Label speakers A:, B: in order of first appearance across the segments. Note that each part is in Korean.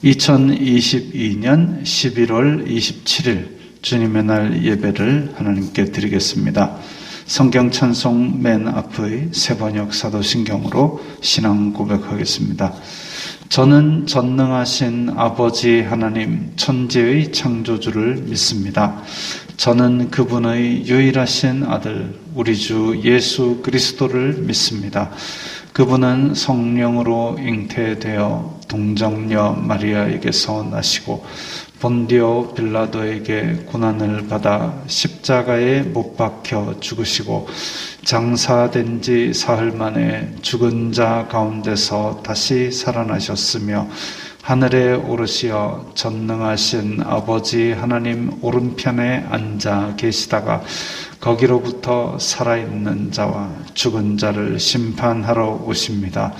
A: 2022년 11월 27일 주님의 날 예배를 하나님께 드리겠습니다. 성경 찬송 맨 앞의 세번역 사도신경으로 신앙 고백하겠습니다. 저는 전능하신 아버지 하나님 천지의 창조주를 믿습니다. 저는 그분의 유일하신 아들 우리 주 예수 그리스도를 믿습니다. 그분은 성령으로 잉태되어 동정녀 마리아에게서 나시고 본디오 빌라도에게 고난을 받아 십자가에 못 박혀 죽으시고 장사된 지 사흘 만에 죽은 자 가운데서 다시 살아나셨으며 하늘에 오르시어 전능하신 아버지 하나님 오른편에 앉아 계시다가 거기로부터 살아있는 자와 죽은 자를 심판하러 오십니다.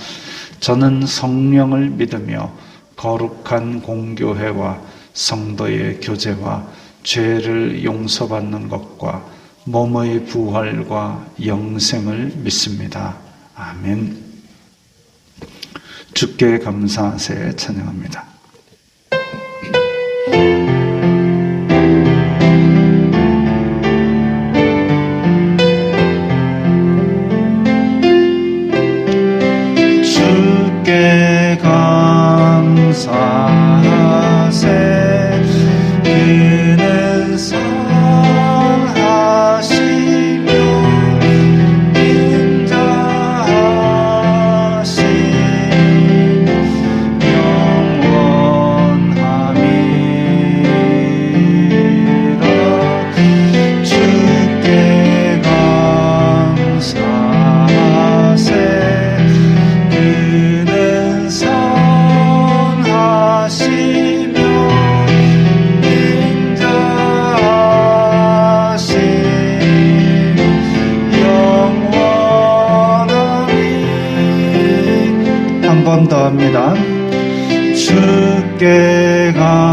A: 저는 성령을 믿으며 거룩한 공교회와 성도의 교제와 죄를 용서받는 것과 몸의 부활과 영생을 믿습니다. 아멘. 주께 감사하세 찬양합니다. 주께 감사하세 그는 선하시며 인자하시며 영원함이라. 주께 감사하세 그는 선하시며 한 번 더 합니다. 주께 감사하세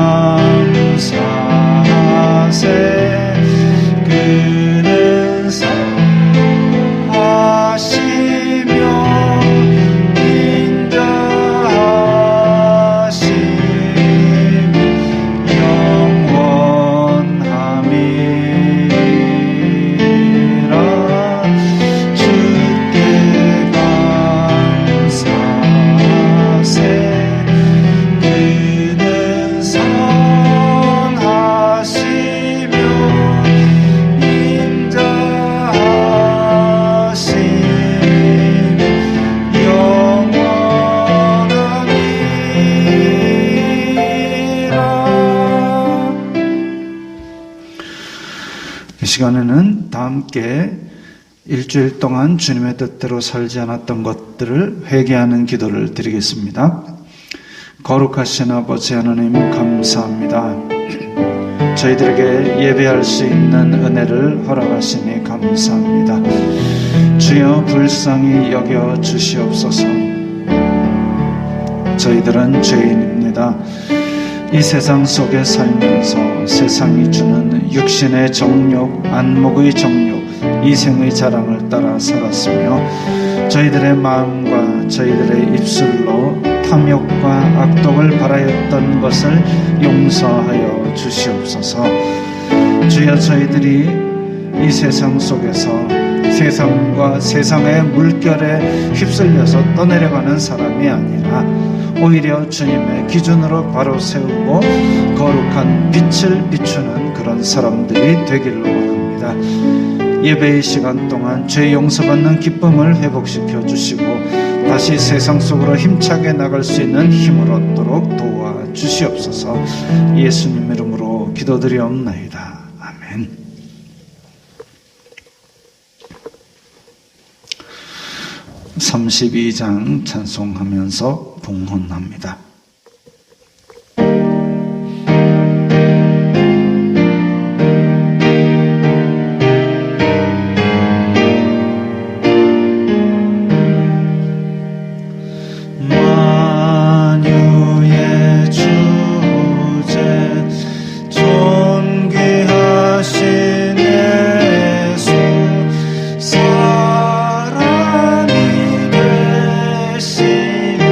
A: 그는 선하시며 인자하시며 영원함이라. 주께 감사하세 그는 선하시며 인자하시며 영원함이라. 이 시간에는 다 함께 일주일 동안 주님의 뜻대로 살지 않았던 것들을 회개하는 기도를 드리겠습니다. 거룩하신 아버지 하나님 감사합니다. 저희들에게 예배할 수 있는 은혜를 허락하시니 감사합니다. 주여 불쌍히 여겨 주시옵소서. 저희들은 죄인입니다. 이 세상 속에 살면서 세상이 주는 육신의 정욕, 안목의 정욕, 이생의 자랑을 따라 살았으며 저희들의 마음과 저희들의 입술로 탐욕과 악독을 바라였던 것을 용서하여 주시옵소서. 주여 저희들이 이 세상 속에서 세상과 세상의 물결에 휩쓸려서 떠내려가는 사람이 아니라 오히려 주님의 기준으로 바로 세우고 거룩한 빛을 비추는 그런 사람들이 되기를 원합니다. 예배의 시간 동안 죄 용서받는 기쁨을 회복시켜 주시고 다시 세상 속으로 힘차게 나갈 수 있는 힘을 얻도록 도와주시옵소서. 예수님 이름으로 기도드리옵나이다. 아멘. (32장) 찬송하면서 봉헌합니다.
B: 사랑이 되신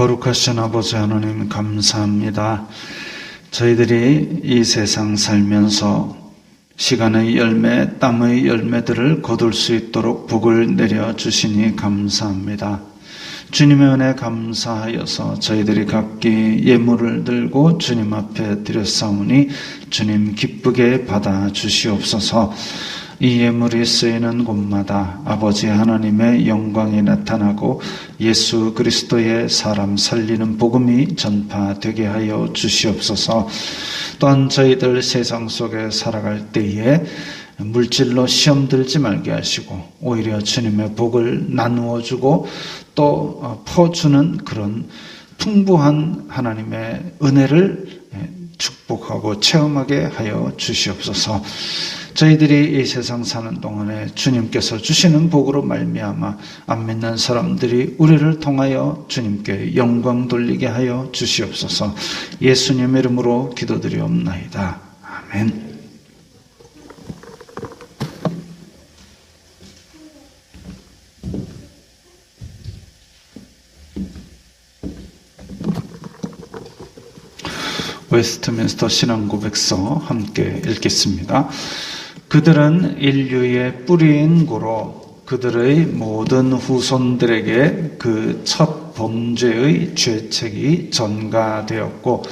A: 거룩하신 아버지 하나님 감사합니다. 저희들이 이 세상 살면서 시간의 열매, 땀의 열매들을 거둘 수 있도록 복을 내려주시니 감사합니다. 주님의 은혜 감사하여서 저희들이 각기 예물을 들고 주님 앞에 드렸사오니 주님 기쁘게 받아주시옵소서. 이 예물이 쓰이는 곳마다 아버지 하나님의 영광이 나타나고 예수 그리스도의 사람 살리는 복음이 전파되게 하여 주시옵소서. 또한 저희들 세상 속에 살아갈 때에 물질로 시험 들지 말게 하시고 오히려 주님의 복을 나누어 주고 또 퍼주는 그런 풍부한 하나님의 은혜를 축복하고 체험하게 하여 주시옵소서. 저희들이 이 세상 사는 동안에 주님께서 주시는 복으로 말미암아 안 믿는 사람들이 우리를 통하여 주님께 영광 돌리게 하여 주시옵소서. 예수님 이름으로 기도드리옵나이다. 아멘. 웨스트민스터 신앙고백서 함께 읽겠습니다. 그들은 인류의 뿌리인 고로 그들의 모든 후손들에게 그 첫 범죄의 죄책이 전가되었고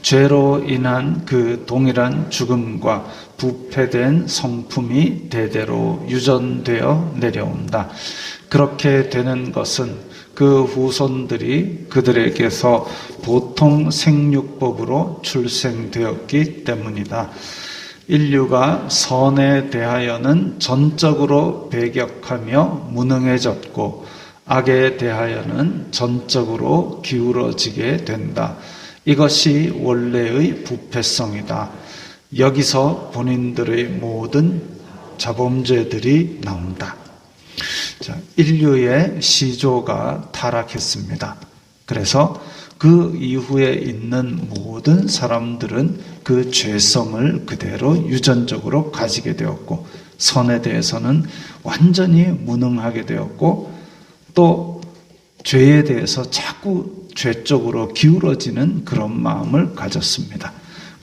A: 죄로 인한 그 동일한 죽음과 부패된 성품이 대대로 유전되어 내려온다. 그렇게 되는 것은 그 후손들이 그들에게서 보통 생육법으로 출생되었기 때문이다. 인류가 선에 대하여는 전적으로 배격하며 무능해졌고 악에 대하여는 전적으로 기울어지게 된다. 이것이 원래의 부패성이다. 여기서 본인들의 모든 자범죄들이 나온다. 자, 인류의 시조가 타락했습니다. 그래서 그 이후에 있는 모든 사람들은 그 죄성을 그대로 유전적으로 가지게 되었고 선에 대해서는 완전히 무능하게 되었고 또 죄에 대해서 자꾸 죄 쪽으로 기울어지는 그런 마음을 가졌습니다.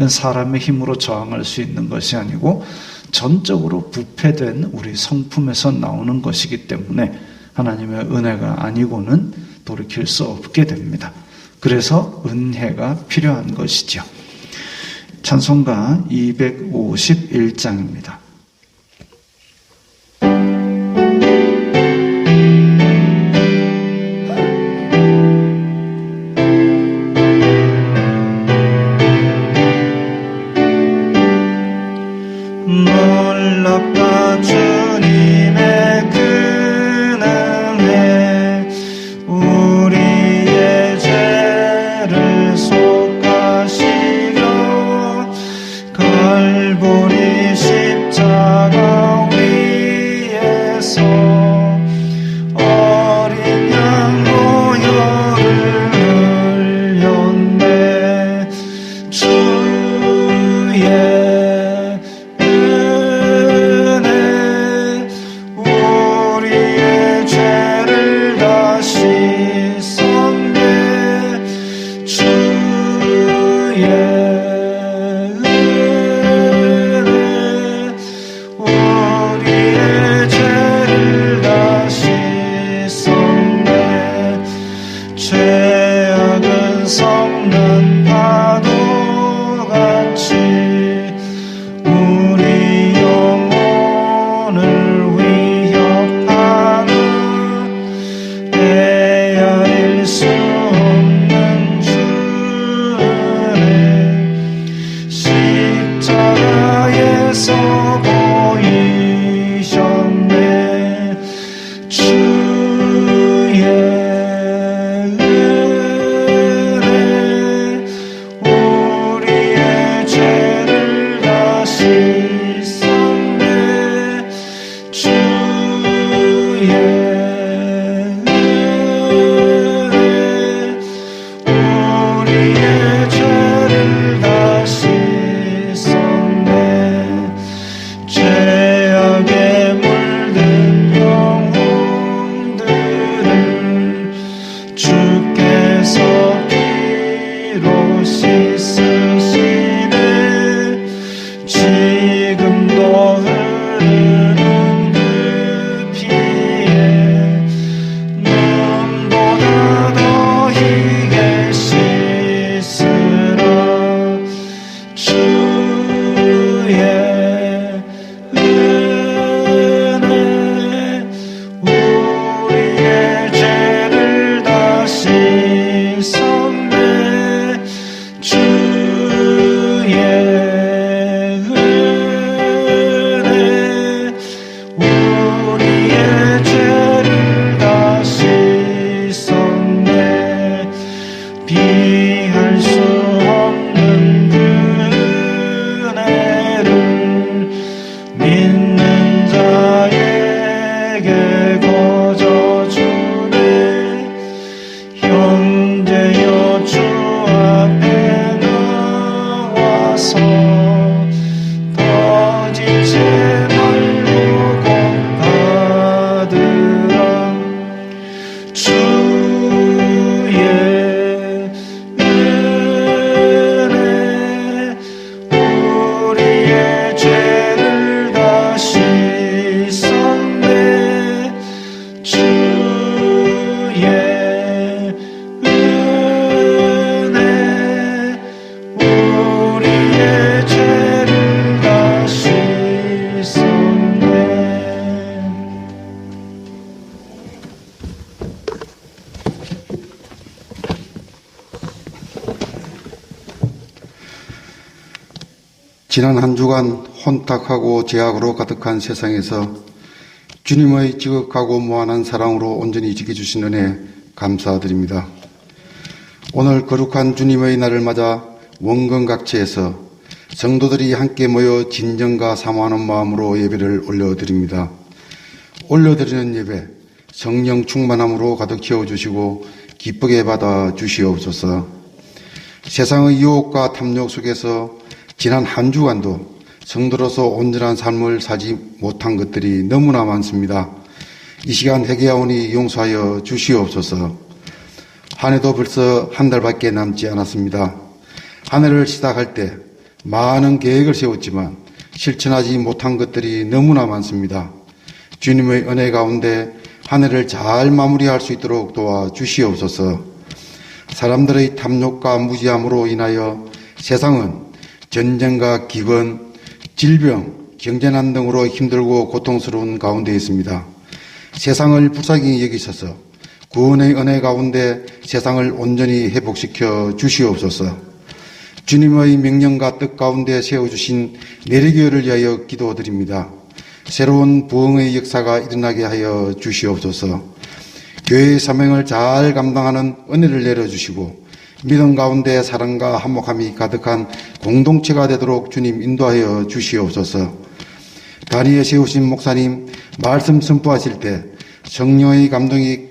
A: 사람의 힘으로 저항할 수 있는 것이 아니고 전적으로 부패된 우리 성품에서 나오는 것이기 때문에 하나님의 은혜가 아니고는 돌이킬 수 없게 됩니다. 그래서 은혜가 필요한 것이죠. 찬송가 251장입니다.
B: 놀랍다 주님의 근은혜 우리의 죄를 속하시려 갈보리 십자가 위에서 어린 양 보혈을 흘렸네. 주의 죄악은 섞는 파도같이 우리 영혼을 위협하는 헤아릴 수 없는 주의 씻으시네 지금도 흐르는 그 피에 눈보다 더 희게 씻으라 주의 은혜 우리의 죄를 다 씻었네 주의 은혜 우리의 죄를 다 씻었네 비할 수 없는 그 은혜를 믿는 자에게 거저주네 형제여 주 앞에 나와서 더 지체 말고 곧 받으라 주의 은혜 우리의 죄를 다 씻었네 주의 은혜 우리의 죄를 다 씻었네
C: 지난 한 주간 혼탁하고 제약으로 가득한 세상에서 주님의 지극하고 무한한 사랑으로 온전히 지켜주신 은혜 감사드립니다. 오늘 거룩한 주님의 날을 맞아 원근각처에서 성도들이 함께 모여 진정과 사모하는 마음으로 예배를 올려드립니다. 올려드리는 예배 성령 충만함으로 가득 채워주시고 기쁘게 받아 주시옵소서. 세상의 유혹과 탐욕 속에서 지난 한 주간도 성도로서 온전한 삶을 살지 못한 것들이 너무나 많습니다. 이 시간 회개하오니 용서하여 주시옵소서. 한 해도 벌써 한 달밖에 남지 않았습니다. 한 해를 시작할 때 많은 계획을 세웠지만 실천하지 못한 것들이 너무나 많습니다. 주님의 은혜 가운데 한 해를 잘 마무리할 수 있도록 도와주시옵소서. 사람들의 탐욕과 무지함으로 인하여 세상은 전쟁과 기근, 질병, 경제난 등으로 힘들고 고통스러운 가운데 있습니다. 세상을 불쌍히 여기셔서 구원의 은혜 가운데 세상을 온전히 회복시켜 주시옵소서. 주님의 명령과 뜻 가운데 세워주신 내리교회를 위하여 기도드립니다. 새로운 부흥의 역사가 일어나게 하여 주시옵소서. 교회의 사명을 잘 감당하는 은혜를 내려주시고 믿음 가운데 사랑과 화목함이 가득한 공동체가 되도록 주님 인도하여 주시옵소서. 다리에 세우신 목사님 말씀 선포하실 때 성령의 감동이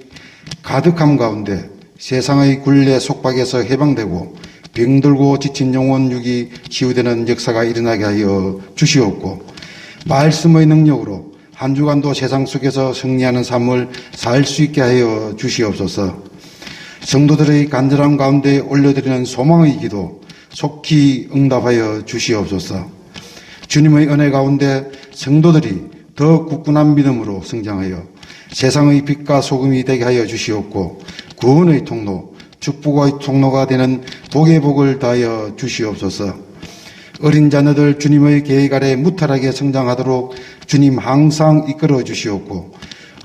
C: 가득함 가운데 세상의 굴레 속박에서 해방되고 병들고 지친 영혼 육이 치유되는 역사가 일어나게 하여 주시옵고 말씀의 능력으로 한 주간도 세상 속에서 승리하는 삶을 살 수 있게 하여 주시옵소서. 성도들의 간절함 가운데 올려드리는 소망의 기도 속히 응답하여 주시옵소서. 주님의 은혜 가운데 성도들이 더 굳건한 믿음으로 성장하여 세상의 빛과 소금이 되게 하여 주시옵고 구원의 통로, 축복의 통로가 되는 복의 복을 다하여 주시옵소서. 어린 자녀들 주님의 계획 아래 무탈하게 성장하도록 주님 항상 이끌어 주시옵고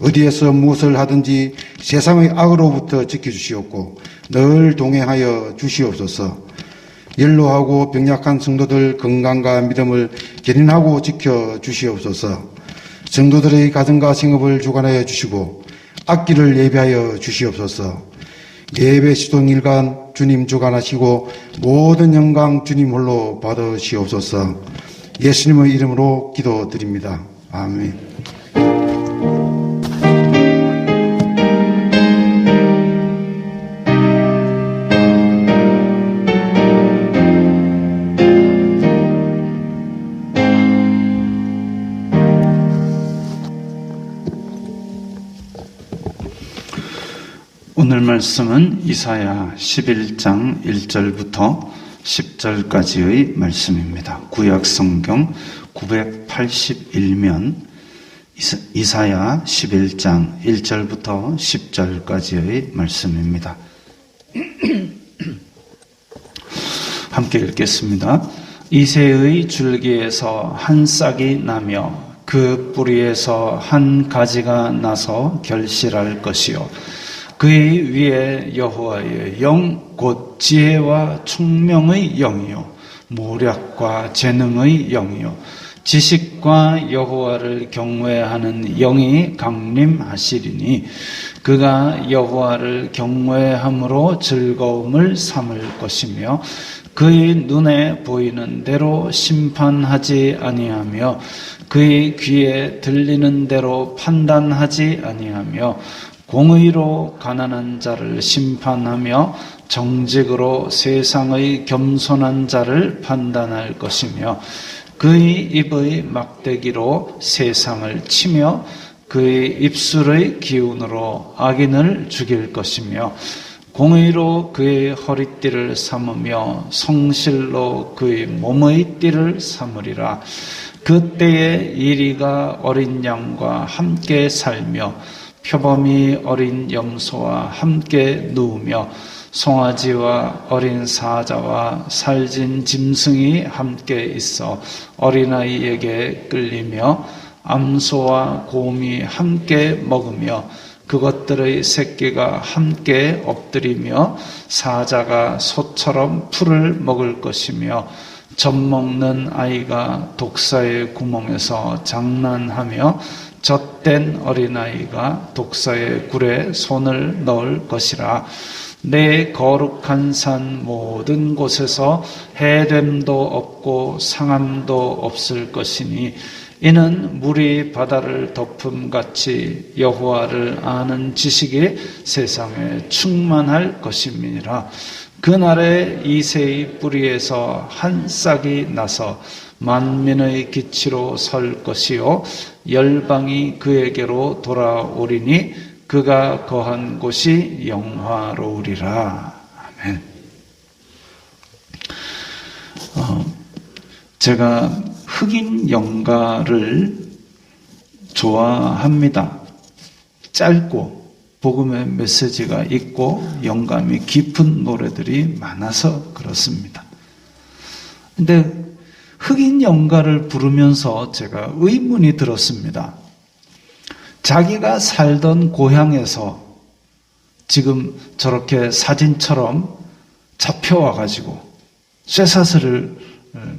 C: 어디에서 무엇을 하든지 세상의 악으로부터 지켜주시옵고 늘 동행하여 주시옵소서. 연로하고 병약한 성도들 건강과 믿음을 견인하고 지켜주시옵소서. 성도들의 가정과 생업을 주관하여 주시고 악기를 예배하여 주시옵소서. 예배 시동일간 주님 주관하시고 모든 영광 주님 홀로 받으시옵소서. 예수님의 이름으로 기도드립니다. 아멘.
A: 오늘 말씀은 이사야 11장 1절부터 10절까지의 말씀입니다. 구약 성경 981면 이사야 11장 1절부터 10절까지의 말씀입니다. 함께 읽겠습니다. 이새의 줄기에서 한 싹이 나며 그 뿌리에서 한 가지가 나서 결실할 것이요 그의 위에 여호와의 영 곧 지혜와 총명의 영이요 모략과 재능의 영이요 지식과 여호와를 경외하는 영이 강림하시리니 그가 여호와를 경외함으로 즐거움을 삼을 것이며 그의 눈에 보이는 대로 심판하지 아니하며 그의 귀에 들리는 대로 판단하지 아니하며 공의로 가난한 자를 심판하며 정직으로 세상의 겸손한 자를 판단할 것이며 그의 입의 막대기로 세상을 치며 그의 입술의 기운으로 악인을 죽일 것이며 공의로 그의 허리띠를 삼으며 성실로 그의 몸의 띠를 삼으리라. 그때에 이리가 어린 양과 함께 살며 표범이 어린 염소와 함께 누우며 송아지와 어린 사자와 살진 짐승이 함께 있어 어린아이에게 끌리며 암소와 곰이 함께 먹으며 그것들의 새끼가 함께 엎드리며 사자가 소처럼 풀을 먹을 것이며 젖먹는 아이가 독사의 구멍에서 장난하며 젖된 어린아이가 독사의 굴에 손을 넣을 것이라. 내 거룩한 산 모든 곳에서 해됨도 없고 상함도 없을 것이니 이는 물이 바다를 덮음같이 여호와를 아는 지식이 세상에 충만할 것임이니라. 그날에 이새의 뿌리에서 한 싹이 나서 만민의 기치로 설 것이요 열방이 그에게로 돌아오리니 그가 거한 곳이 영화로우리라. 아멘. 제가 흑인 영가를 좋아합니다. 짧고 복음의 메시지가 있고 영감이 깊은 노래들이 많아서 그렇습니다. 근데 흑인 영가를 부르면서 제가 의문이 들었습니다. 자기가 살던 고향에서 지금 저렇게 사진처럼 잡혀와가지고 쇠사슬을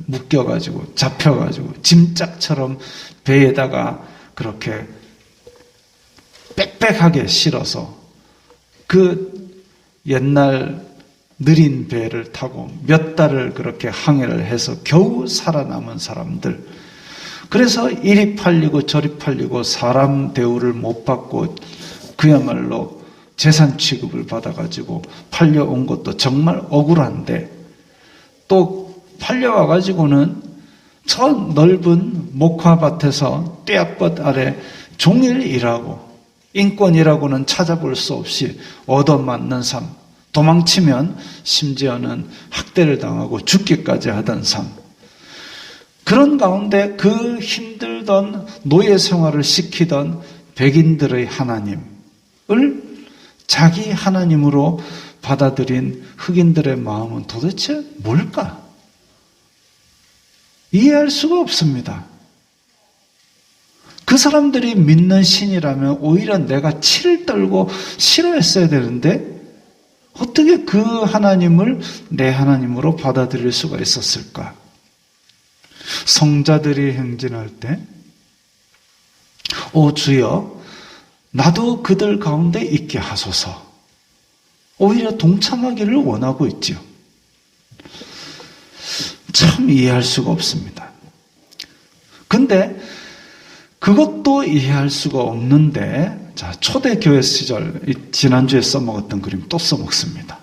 A: 묶여가지고 잡혀가지고 짐짝처럼 배에다가 그렇게 빽빽하게 실어서 그 옛날 느린 배를 타고 몇 달을 그렇게 항해를 해서 겨우 살아남은 사람들, 그래서 이리 팔리고 저리 팔리고 사람 대우를 못 받고 그야말로 재산 취급을 받아가지고 팔려온 것도 정말 억울한데, 또 팔려와가지고는 저 넓은 목화밭에서 떼약볕 아래 종일 일하고 인권이라고는 찾아볼 수 없이 얻어맞는 삶, 도망치면 심지어는 학대를 당하고 죽기까지 하던 삶, 그런 가운데 그 힘들던 노예 생활을 시키던 백인들의 하나님을 자기 하나님으로 받아들인 흑인들의 마음은 도대체 뭘까? 이해할 수가 없습니다. 그 사람들이 믿는 신이라면 오히려 내가 치를 떨고 싫어했어야 되는데 어떻게 그 하나님을 내 하나님으로 받아들일 수가 있었을까? 성자들이 행진할 때, 오 주여, 나도 그들 가운데 있게 하소서. 오히려 동참하기를 원하고 있지요. 참 이해할 수가 없습니다. 근데 그것도 이해할 수가 없는데, 자, 초대교회 시절, 지난주에 써먹었던 그림 또 써먹습니다.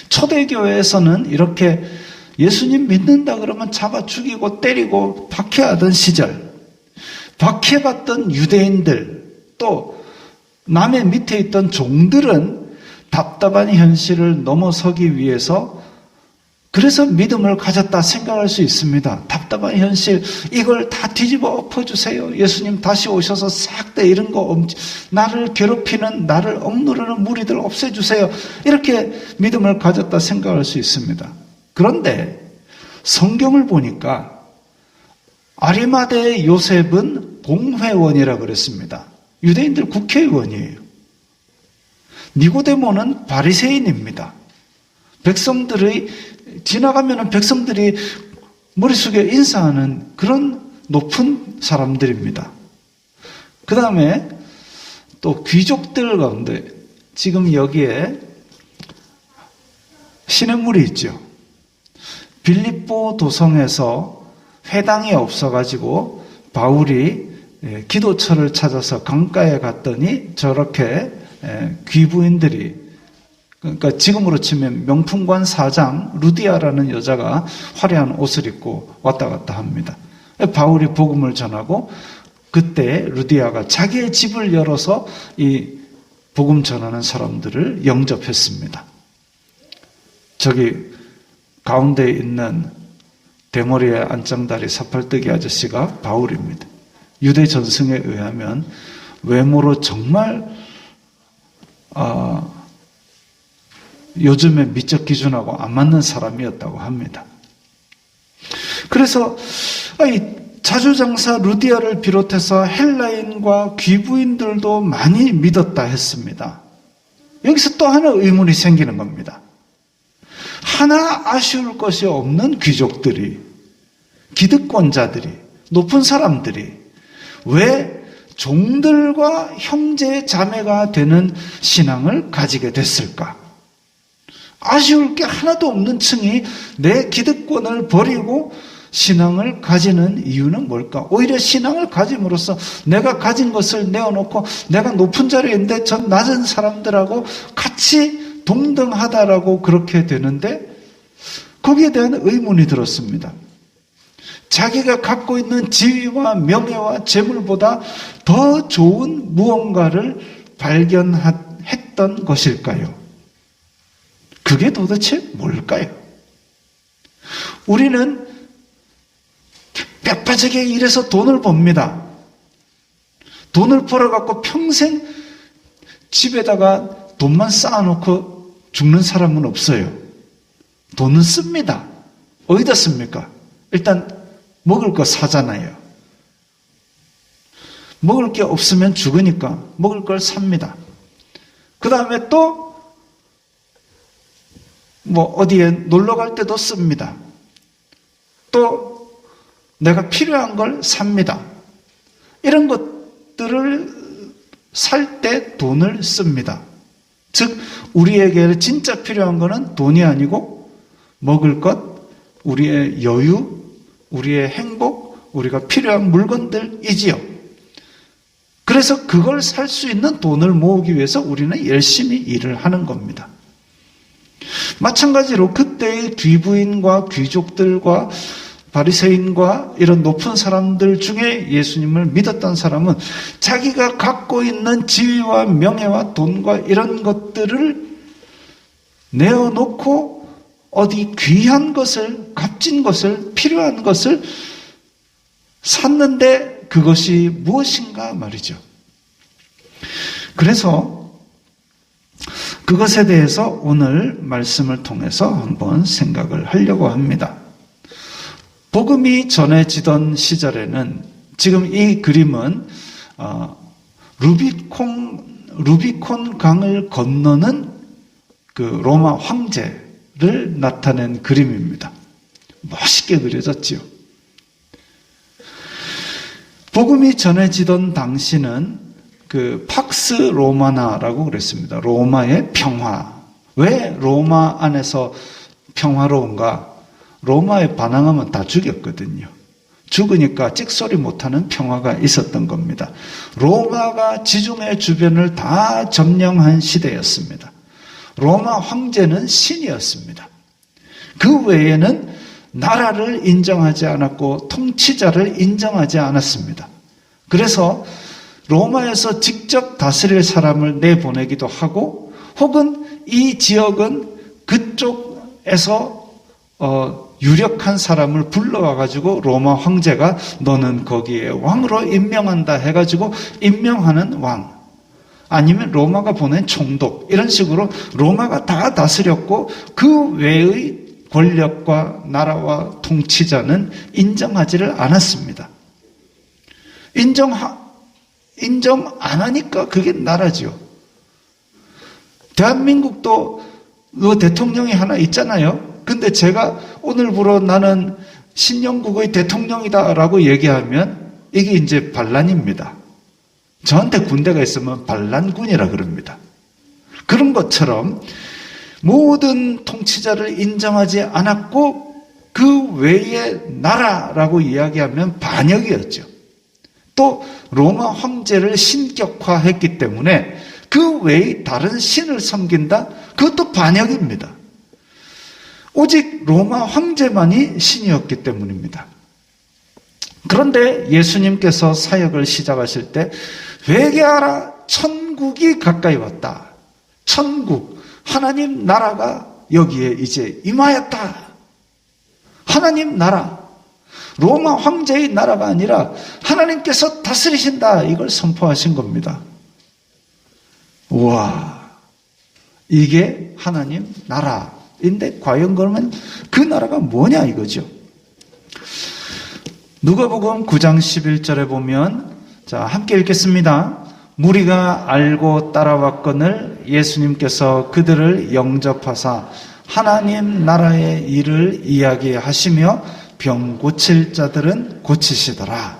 A: 초대교회에서는 이렇게 예수님 믿는다 그러면 잡아 죽이고 때리고 박해하던 시절, 박해받던 유대인들, 또 남의 밑에 있던 종들은 답답한 현실을 넘어서기 위해서 그래서 믿음을 가졌다 생각할 수 있습니다. 답답한 현실, 이걸 다 뒤집어 엎어주세요. 예수님 다시 오셔서 싹 다 이런 거, 나를 괴롭히는, 나를 억누르는 무리들 없애주세요. 이렇게 믿음을 가졌다 생각할 수 있습니다. 그런데 성경을 보니까 아리마대의 요셉은 공회원이라 그랬습니다. 유대인들 국회의원이에요. 니고데모는 바리새인입니다. 지나가면 백성들이 머리 숙여 인사하는 그런 높은 사람들입니다. 그 다음에 또 귀족들 가운데 지금 여기에 시냇물이 있죠. 빌립보 도성에서 회당이 없어가지고 바울이 기도처를 찾아서 강가에 갔더니 저렇게 귀부인들이, 그러니까 지금으로 치면 명품관 사장 루디아라는 여자가 화려한 옷을 입고 왔다 갔다 합니다. 바울이 복음을 전하고 그때 루디아가 자기의 집을 열어서 이 복음 전하는 사람들을 영접했습니다. 저기 가운데 있는 대머리에 안짱다리 사팔뜨기 아저씨가 바울입니다. 유대 전승에 의하면 외모로 정말 요즘의 미적 기준하고 안 맞는 사람이었다고 합니다. 그래서 자주장사 루디아를 비롯해서 헬라인과 귀부인들도 많이 믿었다 했습니다. 여기서 또 하나 의문이 생기는 겁니다. 하나 아쉬울 것이 없는 귀족들이, 기득권자들이, 높은 사람들이 왜 종들과 형제 자매가 되는 신앙을 가지게 됐을까? 아쉬울 게 하나도 없는 층이 내 기득권을 버리고 신앙을 가지는 이유는 뭘까? 오히려 신앙을 가짐으로써 내가 가진 것을 내어놓고 내가 높은 자리에 있는데 저 낮은 사람들하고 같이 동등하다라고 그렇게 되는데, 거기에 대한 의문이 들었습니다. 자기가 갖고 있는 지위와 명예와 재물보다 더 좋은 무언가를 발견했던 것일까요? 그게 도대체 뭘까요? 우리는 뼈빠지게 일해서 돈을 법니다. 돈을 벌어갖고 평생 집에다가 돈만 쌓아놓고 죽는 사람은 없어요. 돈은 씁니다. 어디다 씁니까? 일단 먹을 거 사잖아요. 먹을 게 없으면 죽으니까 먹을 걸 삽니다. 그 다음에 또 어디에 놀러 갈 때도 씁니다. 또 내가 필요한 걸 삽니다. 이런 것들을 살 때 돈을 씁니다. 즉 우리에게 진짜 필요한 것은 돈이 아니고 먹을 것, 우리의 여유, 우리의 행복, 우리가 필요한 물건들이지요. 그래서 그걸 살 수 있는 돈을 모으기 위해서 우리는 열심히 일을 하는 겁니다. 마찬가지로 그때의 귀부인과 귀족들과 바리새인과 이런 높은 사람들 중에 예수님을 믿었던 사람은 자기가 갖고 있는 지위와 명예와 돈과 이런 것들을 내어놓고 어디 귀한 것을, 값진 것을, 필요한 것을 샀는데 그것이 무엇인가 말이죠. 그래서 그것에 대해서 오늘 말씀을 통해서 한번 생각을 하려고 합니다. 복음이 전해지던 시절에는, 지금 이 그림은 루비콘 강을 건너는 그 로마 황제를 나타낸 그림입니다. 멋있게 그려졌지요. 복음이 전해지던 당시는 그 팍스 로마나라고 그랬습니다. 로마의 평화. 왜 로마 안에서 평화로운가? 로마에 반항하면 다 죽였거든요. 죽으니까 찍소리 못하는 평화가 있었던 겁니다. 로마가 지중해 주변을 다 점령한 시대였습니다. 로마 황제는 신이었습니다. 그 외에는 나라를 인정하지 않았고 통치자를 인정하지 않았습니다. 그래서 로마에서 직접 다스릴 사람을 내보내기도 하고, 혹은 이 지역은 그쪽에서 유력한 사람을 불러와가지고 로마 황제가 너는 거기에 왕으로 임명한다 해가지고 임명하는 왕, 아니면 로마가 보낸 총독, 이런 식으로 로마가 다 다스렸고 그 외의 권력과 나라와 통치자는 인정하지를 않았습니다. 인정 안 하니까 그게 나라죠. 대한민국도 대통령이 하나 있잖아요. 근데 제가 오늘부로 나는 신영국의 대통령이다라고 얘기하면 이게 이제 반란입니다. 저한테 군대가 있으면 반란군이라 그럽니다. 그런 것처럼 모든 통치자를 인정하지 않았고 그 외의 나라라고 이야기하면 반역이었죠. 또 로마 황제를 신격화했기 때문에 그 외의 다른 신을 섬긴다? 그것도 반역입니다. 오직 로마 황제만이 신이었기 때문입니다. 그런데 예수님께서 사역을 시작하실 때 회개하라, 천국이 가까이 왔다. 천국, 하나님 나라가 여기에 이제 임하였다. 하나님 나라, 로마 황제의 나라가 아니라 하나님께서 다스리신다, 이걸 선포하신 겁니다. 우와, 이게 하나님 나라인데 과연 그러면 그 나라가 뭐냐 이거죠. 누가복음 9장 11절에 보면, 자, 함께 읽겠습니다. 무리가 알고 따라왔거늘 예수님께서 그들을 영접하사 하나님 나라의 일을 이야기하시며 병 고칠 자들은 고치시더라.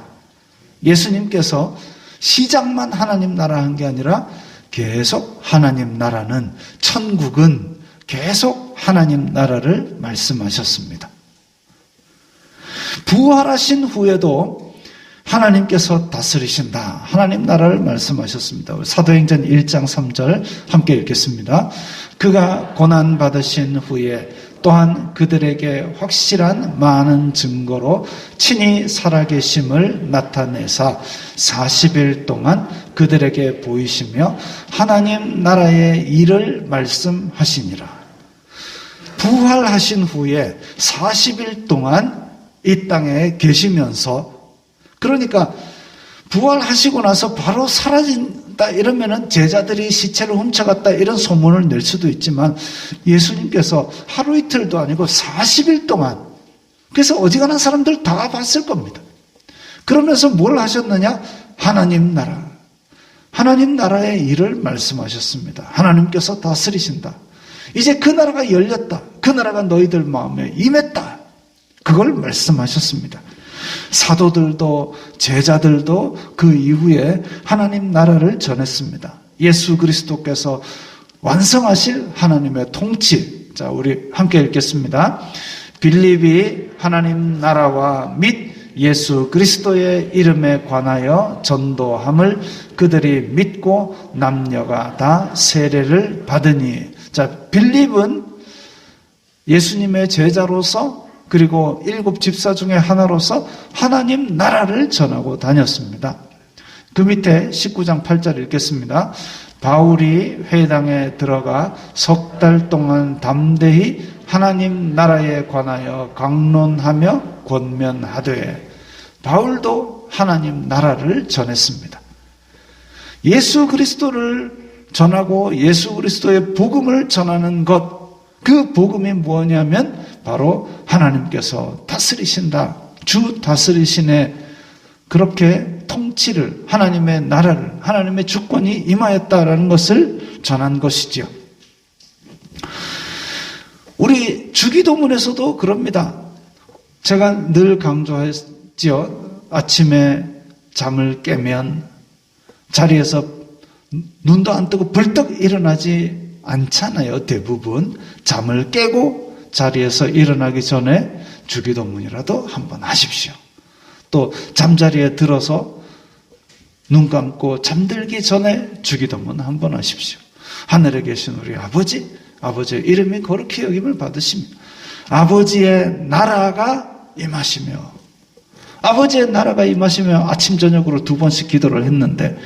A: 예수님께서 시작만 하나님 나라 한 게 아니라 계속 하나님 나라는, 천국은 계속 하나님 나라를 말씀하셨습니다. 부활하신 후에도 하나님께서 다스리신다, 하나님 나라를 말씀하셨습니다. 사도행전 1장 3절 함께 읽겠습니다. 그가 고난받으신 후에 또한 그들에게 확실한 많은 증거로 친히 살아계심을 나타내사 40일 동안 그들에게 보이시며 하나님 나라의 일을 말씀하시니라. 부활하신 후에 40일 동안 이 땅에 계시면서, 그러니까 부활하시고 나서 바로 사라진다 이러면은 제자들이 시체를 훔쳐갔다 이런 소문을 낼 수도 있지만 예수님께서 하루 이틀도 아니고 40일 동안, 그래서 어지간한 사람들 다 봤을 겁니다. 그러면서 뭘 하셨느냐? 하나님 나라, 하나님 나라의 일을 말씀하셨습니다. 하나님께서 다스리신다. 이제 그 나라가 열렸다. 그 나라가 너희들 마음에 임했다. 그걸 말씀하셨습니다. 사도들도 제자들도 그 이후에 하나님 나라를 전했습니다. 예수 그리스도께서 완성하실 하나님의 통치. 자, 우리 함께 읽겠습니다. 빌립이 하나님 나라와 및 예수 그리스도의 이름에 관하여 전도함을 그들이 믿고 남녀가 다 세례를 받으니. 자, 빌립은 예수님의 제자로서, 그리고 7 집사 중에 하나로서 하나님 나라를 전하고 다녔습니다. 그 밑에 19장 8절 읽겠습니다. 바울이 회당에 들어가 석 달 동안 담대히 하나님 나라에 관하여 강론하며 권면하되. 바울도 하나님 나라를 전했습니다. 예수 그리스도를 전하고 예수 그리스도의 복음을 전하는 것, 그 복음이 뭐냐면 바로 하나님께서 다스리신다, 주 다스리시네, 그렇게 통치를, 하나님의 나라를, 하나님의 주권이 임하였다라는 것을 전한 것이지요. 우리 주기도문에서도 그럽니다. 제가 늘 강조했지요. 아침에 잠을 깨면 자리에서 눈도 안 뜨고 벌떡 일어나지 않잖아요. 대부분 잠을 깨고 자리에서 일어나기 전에 주기도문이라도 한번 하십시오. 또 잠자리에 들어서 눈 감고 잠들기 전에 주기도문 한번 하십시오. 하늘에 계신 우리 아버지, 아버지의 이름이 거룩히 여김을 받으시며 아버지의 나라가 임하시며, 아버지의 나라가 임하시며 아침 저녁으로 2번씩 기도를 했는데,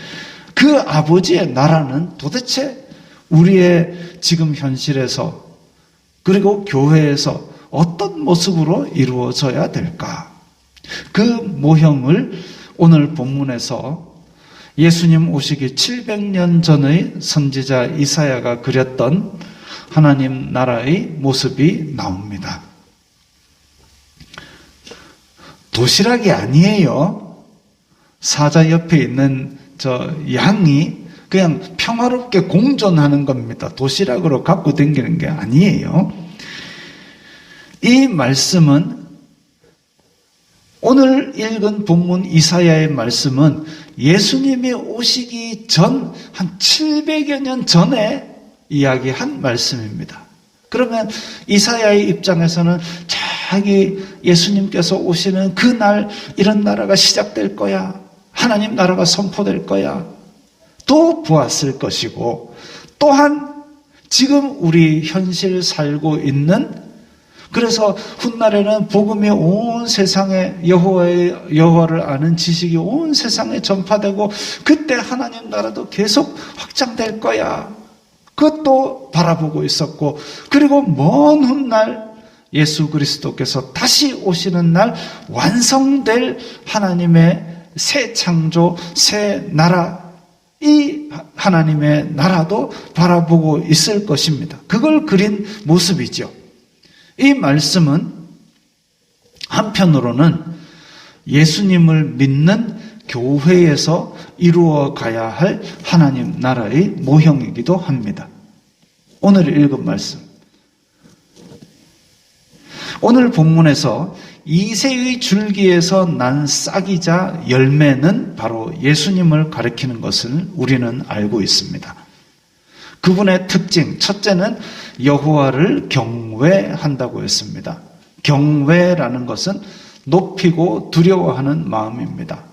A: 그 아버지의 나라는 도대체 우리의 지금 현실에서, 그리고 교회에서 어떤 모습으로 이루어져야 될까? 그 모형을 오늘 본문에서 예수님 오시기 700년 전의 선지자 이사야가 그렸던 하나님 나라의 모습이 나옵니다. 도시락이 아니에요. 사자 옆에 있는 저 양이 그냥 평화롭게 공존하는 겁니다. 도시락으로 갖고 다니는 게 아니에요. 이 말씀은 오늘 읽은 본문 이사야의 말씀은 예수님이 오시기 전 한 700여 년 전에 이야기한 말씀입니다. 그러면 이사야의 입장에서는 자기 예수님께서 오시는 그날 이런 나라가 시작될 거야. 하나님 나라가 선포될 거야. 또 보았을 것이고 또한 지금 우리 현실 살고 있는 그래서 훗날에는 복음이 온 세상에 여호와를 아는 지식이 온 세상에 전파되고 그때 하나님 나라도 계속 확장될 거야. 그것도 바라보고 있었고 그리고 먼 훗날 예수 그리스도께서 다시 오시는 날 완성될 하나님의 새 창조, 새 나라 이 하나님의 나라도 바라보고 있을 것입니다. 그걸 그린 모습이죠. 이 말씀은 한편으로는 예수님을 믿는 교회에서 이루어 가야 할 하나님 나라의 모형이기도 합니다. 오늘 읽은 말씀. 오늘 본문에서 이새의 줄기에서 난 싹이자 열매는 바로 예수님을 가리키는 것을 우리는 알고 있습니다. 그분의 특징, 첫째는 여호와를 경외한다고 했습니다. 경외라는 것은 높이고 두려워하는 마음입니다.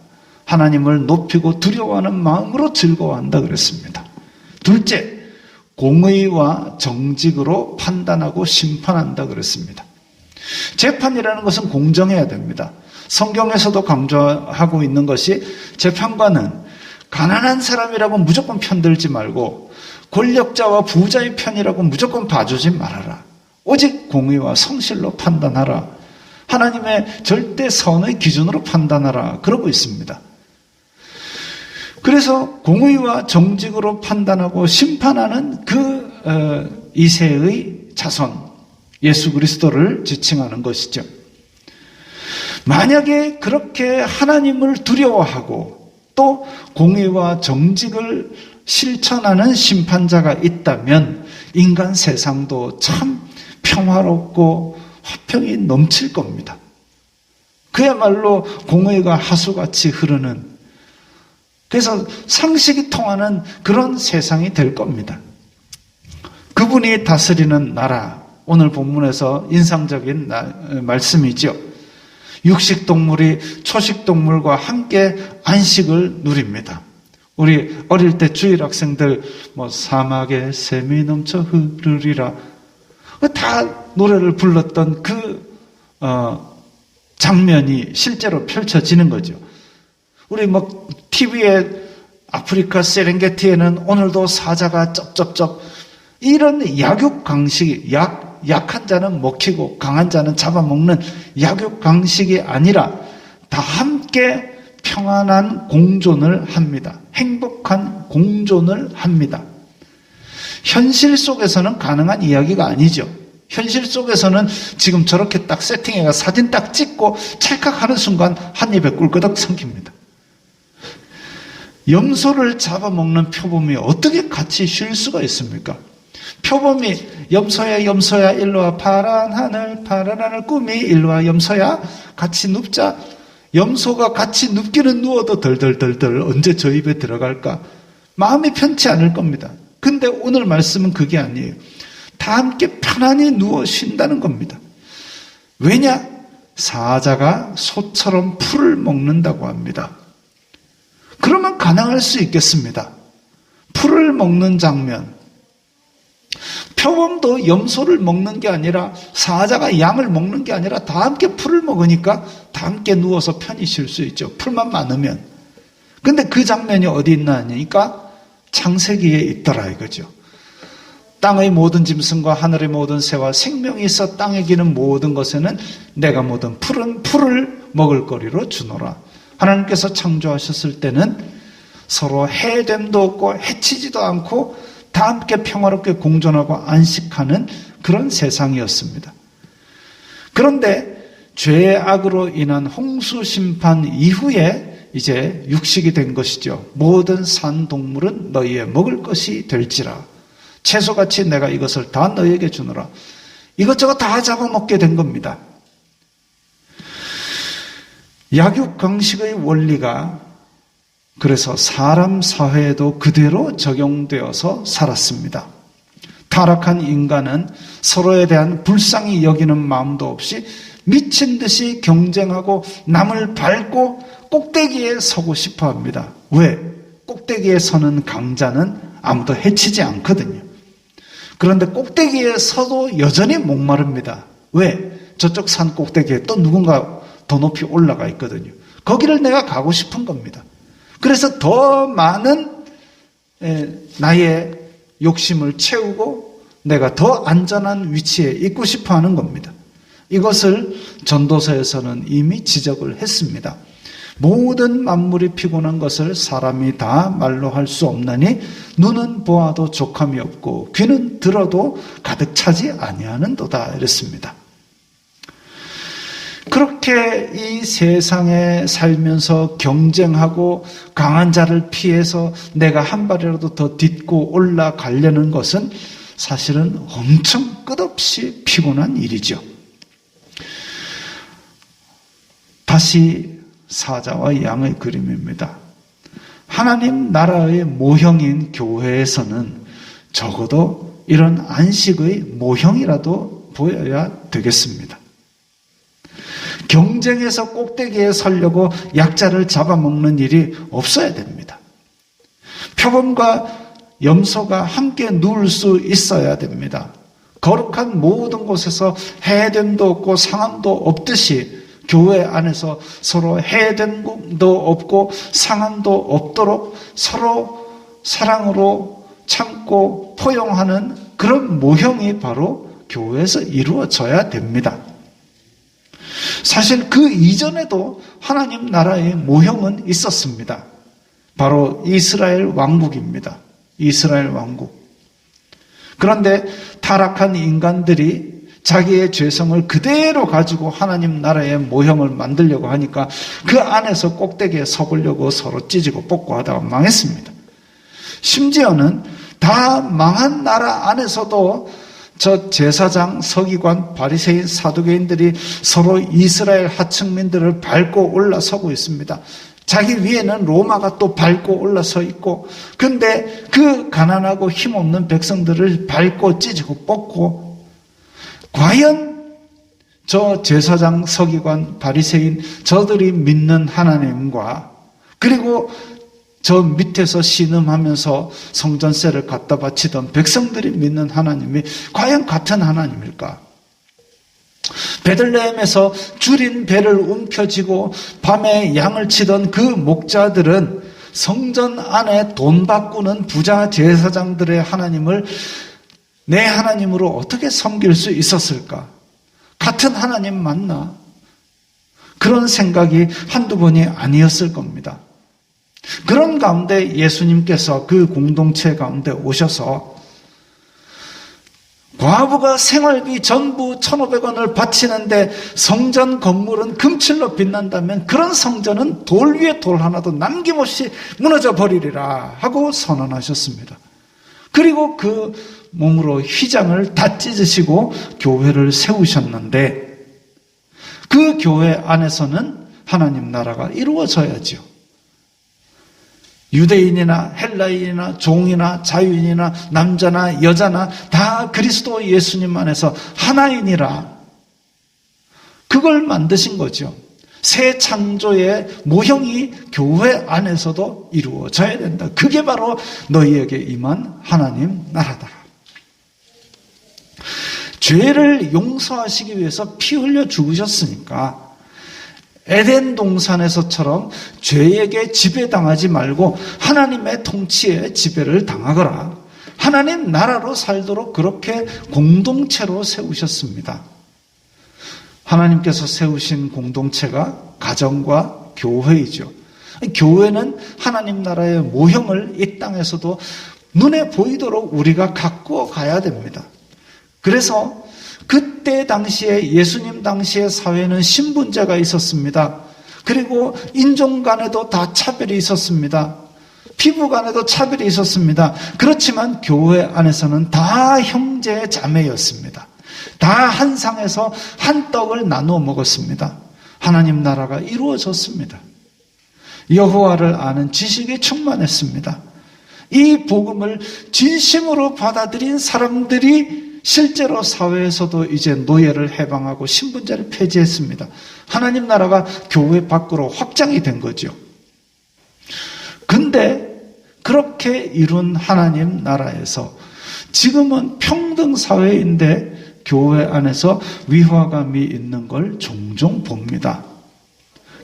A: 하나님을 높이고 두려워하는 마음으로 즐거워한다 그랬습니다. 둘째, 공의와 정직으로 판단하고 심판한다 그랬습니다. 재판이라는 것은 공정해야 됩니다. 성경에서도 강조하고 있는 것이 재판관은 가난한 사람이라고 무조건 편들지 말고 권력자와 부자의 편이라고 무조건 봐주지 말아라. 오직 공의와 성실로 판단하라. 하나님의 절대 선의 기준으로 판단하라. 그러고 있습니다. 그래서 공의와 정직으로 판단하고 심판하는 그 이새의 자손 예수 그리스도를 지칭하는 것이죠. 만약에 그렇게 하나님을 두려워하고 또 공의와 정직을 실천하는 심판자가 있다면 인간 세상도 참 평화롭고 화평이 넘칠 겁니다. 그야말로 공의가 하수같이 흐르는 그래서 상식이 통하는 그런 세상이 될 겁니다. 그분이 다스리는 나라 오늘 본문에서 인상적인 말씀이죠. 육식동물이 초식동물과 함께 안식을 누립니다. 우리 어릴 때 주일 학생들 사막에 샘이 넘쳐 흐르리라 다 노래를 불렀던 그 장면이 실제로 펼쳐지는 거죠. 우리 TV에 아프리카 세렝게티에는 오늘도 사자가 쩝쩝쩝 이런 약육 강식이 약한 자는 먹히고 강한 자는 잡아먹는 약육 강식이 아니라 다 함께 평안한 공존을 합니다. 행복한 공존을 합니다. 현실 속에서는 가능한 이야기가 아니죠. 현실 속에서는 지금 저렇게 딱 세팅해가 사진 딱 찍고 찰칵하는 순간 한 입에 꿀끄덕 삼킵니다. 염소를 잡아먹는 표범이 어떻게 같이 쉴 수가 있습니까? 표범이 염소야 일로와 파란 하늘 꿈이 일로와 염소야 같이 눕자. 염소가 같이 눕기는 누워도 덜덜덜덜 언제 저 입에 들어갈까? 마음이 편치 않을 겁니다. 근데 오늘 말씀은 그게 아니에요. 다 함께 편안히 누워 쉰다는 겁니다. 왜냐? 사자가 소처럼 풀을 먹는다고 합니다. 그러면 가능할 수 있겠습니다. 풀을 먹는 장면. 표범도 염소를 먹는 게 아니라 사자가 양을 먹는 게 아니라 다 함께 풀을 먹으니까 다 함께 누워서 편히 쉴 수 있죠. 풀만 많으면. 근데 그 장면이 어디 있나 하니까 창세기에 있더라 이거죠. 땅의 모든 짐승과 하늘의 모든 새와 생명이 있어 땅에 기는 모든 것에는 내가 모든 푸른 풀을 먹을거리로 주노라. 하나님께서 창조하셨을 때는 서로 해됨도 없고 해치지도 않고 다 함께 평화롭게 공존하고 안식하는 그런 세상이었습니다. 그런데 죄의 악으로 인한 홍수 심판 이후에 이제 육식이 된 것이죠. 모든 산 동물은 너희의 먹을 것이 될지라. 채소같이 내가 이것을 다 너희에게 주노라. 이것저것 다 잡아먹게 된 겁니다. 약육강식의 원리가 그래서 사람 사회에도 그대로 적용되어서 살았습니다. 타락한 인간은 서로에 대한 불쌍히 여기는 마음도 없이 미친 듯이 경쟁하고 남을 밟고 꼭대기에 서고 싶어 합니다. 왜? 꼭대기에 서는 강자는 아무도 해치지 않거든요. 그런데 꼭대기에 서도 여전히 목마릅니다. 왜? 저쪽 산 꼭대기에 또 누군가 더 높이 올라가 있거든요. 거기를 내가 가고 싶은 겁니다. 그래서 더 많은 나의 욕심을 채우고 내가 더 안전한 위치에 있고 싶어 하는 겁니다. 이것을 전도서에서는 이미 지적을 했습니다. 모든 만물이 피곤한 것을 사람이 다 말로 할 수 없나니 눈은 보아도 족함이 없고 귀는 들어도 가득 차지 아니하는도다 이랬습니다. 그렇게 이 세상에 살면서 경쟁하고 강한 자를 피해서 내가 한 발이라도 더 딛고 올라가려는 것은 사실은 엄청 끝없이 피곤한 일이죠. 다시 사자와 양의 그림입니다. 하나님 나라의 모형인 교회에서는 적어도 이런 안식의 모형이라도 보여야 되겠습니다. 경쟁에서 꼭대기에 서려고 약자를 잡아먹는 일이 없어야 됩니다. 표범과 염소가 함께 누울 수 있어야 됩니다. 거룩한 모든 곳에서 해됨도 없고 상함도 없듯이 교회 안에서 서로 해됨도 없고 상함도 없도록 서로 사랑으로 참고 포용하는 그런 모형이 바로 교회에서 이루어져야 됩니다. 사실 그 이전에도 하나님 나라의 모형은 있었습니다. 바로 이스라엘 왕국입니다. 이스라엘 왕국. 그런데 타락한 인간들이 자기의 죄성을 그대로 가지고 하나님 나라의 모형을 만들려고 하니까 그 안에서 꼭대기에 서보려고 서로 찢고 뽑고 하다가 망했습니다. 심지어는 다 망한 나라 안에서도 저 제사장, 서기관, 바리새인, 사두개인들이 서로 이스라엘 하층민들을 밟고 올라서고 있습니다. 자기 위에는 로마가 또 밟고 올라서 있고, 근데 그 가난하고 힘없는 백성들을 밟고 찢고 뽑고, 과연 저 제사장, 서기관, 바리새인 저들이 믿는 하나님과 그리고 저 밑에서 신음하면서 성전세를 갖다 바치던 백성들이 믿는 하나님이 과연 같은 하나님일까? 베들레헴에서 줄인 배를 움켜쥐고 밤에 양을 치던 그 목자들은 성전 안에 돈 바꾸는 부자 제사장들의 하나님을 내 하나님으로 어떻게 섬길 수 있었을까? 같은 하나님 맞나? 그런 생각이 한두 번이 아니었을 겁니다. 그런 가운데 예수님께서 그 공동체 가운데 오셔서 과부가 생활비 전부 1,500원을 바치는데 성전 건물은 금칠로 빛난다면 그런 성전은 돌 위에 돌 하나도 남김없이 무너져 버리리라 하고 선언하셨습니다. 그리고 그 몸으로 휘장을 다 찢으시고 교회를 세우셨는데 그 교회 안에서는 하나님 나라가 이루어져야죠. 유대인이나 헬라인이나 종이나 자유인이나 남자나 여자나 다 그리스도 예수님 안에서 하나이니라. 그걸 만드신 거죠. 새 창조의 모형이 교회 안에서도 이루어져야 된다. 그게 바로 너희에게 임한 하나님 나라다. 죄를 용서하시기 위해서 피 흘려 죽으셨으니까 에덴 동산에서처럼 죄에게 지배당하지 말고 하나님의 통치에 지배를 당하거라. 하나님 나라로 살도록 그렇게 공동체로 세우셨습니다. 하나님께서 세우신 공동체가 가정과 교회이죠. 교회는 하나님 나라의 모형을 이 땅에서도 눈에 보이도록 우리가 가꾸어 가야 됩니다. 그래서 그때 당시에 예수님 당시의 사회는 신분제가 있었습니다. 그리고 인종 간에도 다 차별이 있었습니다. 피부 간에도 차별이 있었습니다. 그렇지만 교회 안에서는 다 형제 자매였습니다. 다 한 상에서 한 떡을 나누어 먹었습니다. 하나님 나라가 이루어졌습니다. 여호와를 아는 지식이 충만했습니다. 이 복음을 진심으로 받아들인 사람들이 실제로 사회에서도 이제 노예를 해방하고 신분제를 폐지했습니다. 하나님 나라가 교회 밖으로 확장이 된 거죠. 근데 그렇게 이룬 하나님 나라에서 지금은 평등 사회인데 교회 안에서 위화감이 있는 걸 종종 봅니다.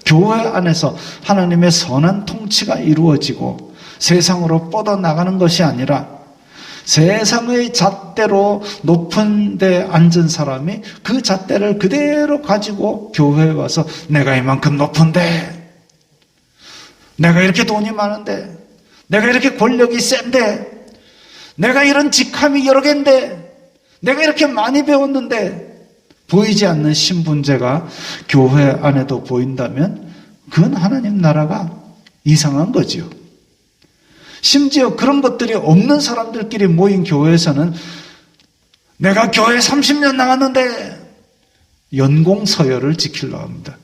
A: 교회 안에서 하나님의 선한 통치가 이루어지고 세상으로 뻗어나가는 것이 아니라 세상의 잣대로 높은 데 앉은 사람이 그 잣대를 그대로 가지고 교회에 와서 내가 이만큼 높은데, 내가 이렇게 돈이 많은데, 내가 이렇게 권력이 센데, 내가 이런 직함이 여러 개인데, 내가 이렇게 많이 배웠는데, 보이지 않는 신분제가 교회 안에도 보인다면 그건 하나님 나라가 이상한 거지요. 심지어 그런 것들이 없는 사람들끼리 모인 교회에서는 내가 교회 30년 나갔는데 연공 서열을 지키려고 합니다.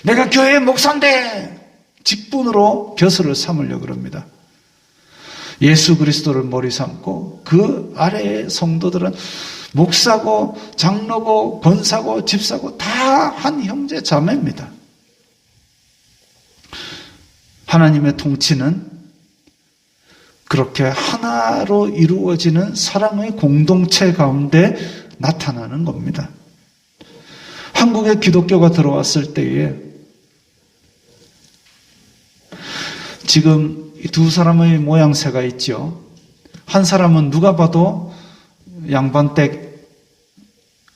A: 내가 교회 목사인데 직분으로 벼슬을 삼으려고 합니다. 예수 그리스도를 머리 삼고 그 아래의 성도들은 목사고 장로고 권사고 집사고 다 한 형제 자매입니다. 하나님의 통치는 그렇게 하나로 이루어지는 사랑의 공동체 가운데 나타나는 겁니다. 한국에 기독교가 들어왔을 때에 지금 두 사람의 모양새가 있죠. 한 사람은 누가 봐도 양반댁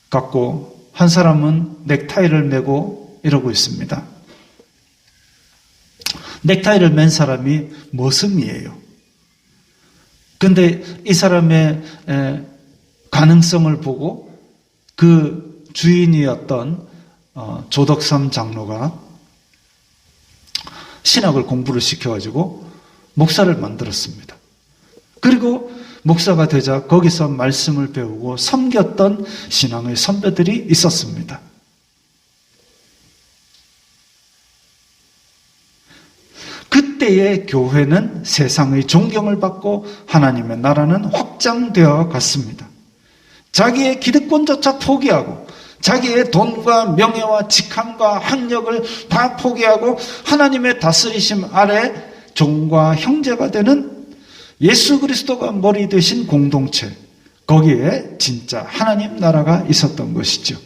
A: 같고 한 사람은 넥타이를 메고 이러고 있습니다. 넥타이를 맨 사람이 머슴이에요. 근데 이 사람의 가능성을 보고 그 주인이었던 조덕삼 장로가 신학을 공부를 시켜가지고 목사를 만들었습니다. 그리고 목사가 되자 거기서 말씀을 배우고 섬겼던 신앙의 선배들이 있었습니다. 그때의 교회는 세상의 존경을 받고 하나님의 나라는 확장되어 갔습니다. 자기의 기득권조차 포기하고 자기의 돈과 명예와 직함과 학력을 다 포기하고 하나님의 다스리심 아래 종과 형제가 되는 예수 그리스도가 머리 되신 공동체, 거기에 진짜 하나님 나라가 있었던 것이죠.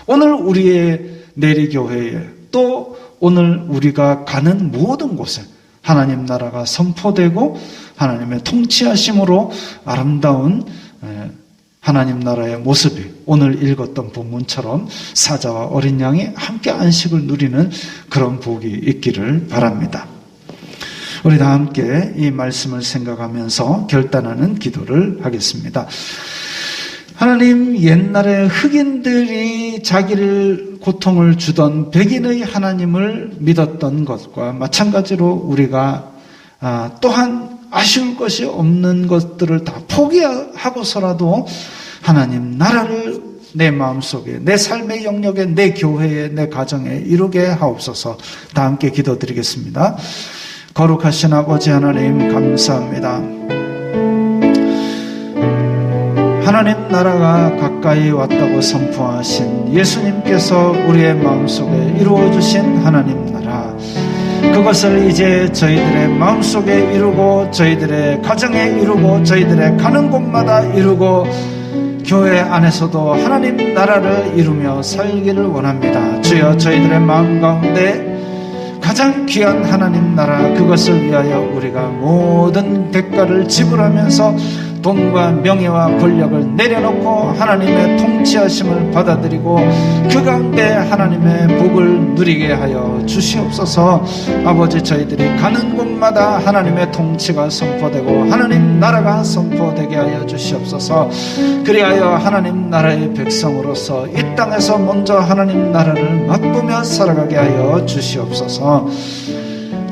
A: 오늘 우리의 내리교회에 또 오늘 우리가 가는 모든 곳에 하나님 나라가 선포되고 하나님의 통치하심으로 아름다운 하나님 나라의 모습이 오늘 읽었던 본문처럼 사자와 어린 양이 함께 안식을 누리는 그런 복이 있기를 바랍니다. 우리 다 함께 이 말씀을 생각하면서 결단하는 기도를 하겠습니다. 하나님, 옛날에 흑인들이 자기를 고통을 주던 백인의 하나님을 믿었던 것과 마찬가지로 우리가 또한 아쉬울 것이 없는 것들을 다 포기하고서라도 하나님 나라를 내 마음속에, 내 삶의 영역에, 내 교회에, 내 가정에 이루게 하옵소서. 다 함께 기도드리겠습니다. 거룩하신 아버지 하나님, 감사합니다. 하나님 나라가 가까이 왔다고 선포하신 예수님께서 우리의 마음속에 이루어주신 하나님 나라, 그것을 이제 저희들의 마음속에 이루고 저희들의 가정에 이루고 저희들의 가는 곳마다 이루고 교회 안에서도 하나님 나라를 이루며 살기를 원합니다. 주여, 저희들의 마음 가운데 가장 귀한 하나님 나라, 그것을 위하여 우리가 모든 대가를 지불하면서 돈과 명예와 권력을 내려놓고 하나님의 통치하심을 받아들이고 그 가운데 하나님의 복을 누리게 하여 주시옵소서. 아버지, 저희들이 가는 곳마다 하나님의 통치가 선포되고 하나님 나라가 선포되게 하여 주시옵소서. 그리하여 하나님 나라의 백성으로서 이 땅에서 먼저 하나님 나라를 맛보며 살아가게 하여 주시옵소서.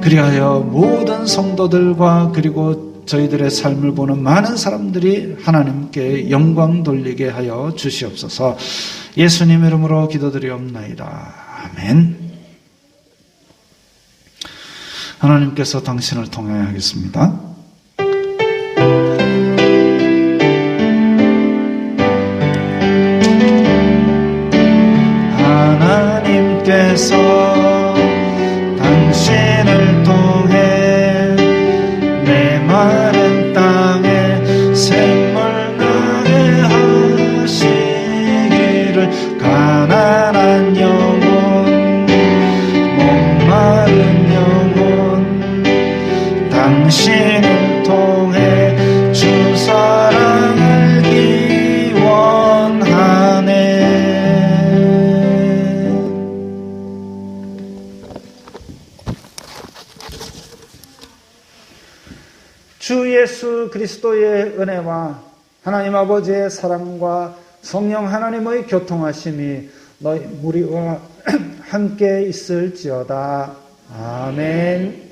A: 그리하여 모든 성도들과 그리고 저희들의 삶을 보는 많은 사람들이 하나님께 영광 돌리게 하여 주시옵소서. 예수님 이름으로 기도드리옵나이다. 아멘. 하나님께서 당신을 통하여 하겠습니다. 하나님께서 당신을 통해 내 마른 땅에 샘물 나게 하시기를 가난한 영혼 목마른 영혼 당신을 통해 주 사랑 알기 원하네. 주 예수 그리스도의 은혜와 하나님 아버지의 사랑과 성령 하나님의 교통하심이 너희 우리와 함께 있을지어다. 아멘.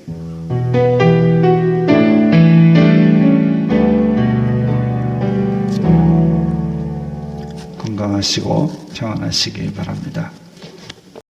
A: 건강하시고 평안하시기 바랍니다.